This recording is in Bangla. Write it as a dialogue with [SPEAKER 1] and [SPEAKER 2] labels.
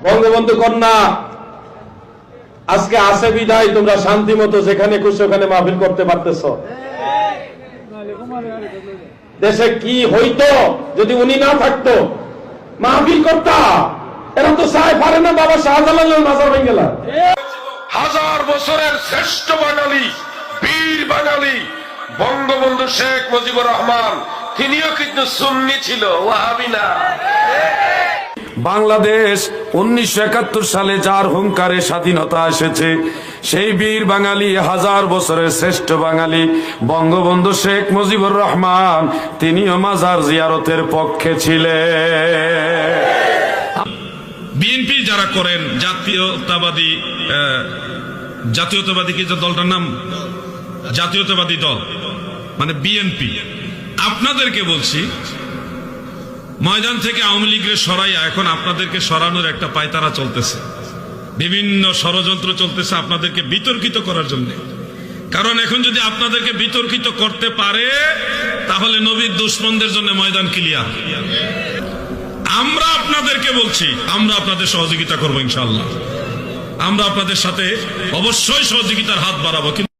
[SPEAKER 1] বঙ্গবন্ধু কন্যা আজকে আছে বিদায় তোমরা শান্তি মতো যেখানে খুশি ওখানে মাহফিল করতে পারতেছ। দেশে কি হইতো যদি উনি না থাকতো? মাহফিল করতা। এরা তো চাই পারে না বাবা শাহজালালের মাজার ভেঙে গেল।
[SPEAKER 2] হাজার বছরের শ্রেষ্ঠ বাঙালি, বীর বাঙালি বঙ্গবন্ধু শেখ মুজিবুর রহমান, তিনিও কিন্তু সুন্নি ছিল, ওয়াহাবি না।
[SPEAKER 3] বাংলাদেশ 1971 সালে যার হুঙ্কারে স্বাধীনতা এসেছে, সেই বীর বাঙালি, হাজার বছরের শ্রেষ্ঠ বাঙালি বঙ্গবন্ধু শেখ মুজিবুর রহমান, তিনিও মাজার জিয়ারতের পক্ষে ছিলেন।
[SPEAKER 4] বিএনপি যারা করেন, জাতীয়তাবাদী কি দলটার নাম? জাতীয়তাবাদী দল মানে বিএনপি। আপনাদেরকে বলছি, ময়দান থেকে আওয়ামী লীগের সরাইয়া এখন আপনাদেরকে সরানোর একটা পায়তারা চলতেছে, বিভিন্ন ষড়যন্ত্র চলতেছে আপনাদেরকে বিতর্কিত করার জন্য। কারণ এখন যদি আপনাদেরকে বিতর্কিত করতে পারে তাহলে নবীর দুশমনদের জন্য ময়দান ক্লিয়ার। আমরা আপনাদেরকে বলছি, আমরা আপনাদের সহযোগিতা করবো ইনশাআল্লাহ। আমরা আপনাদের সাথে অবশ্যই সহযোগিতার হাত বাড়াবো।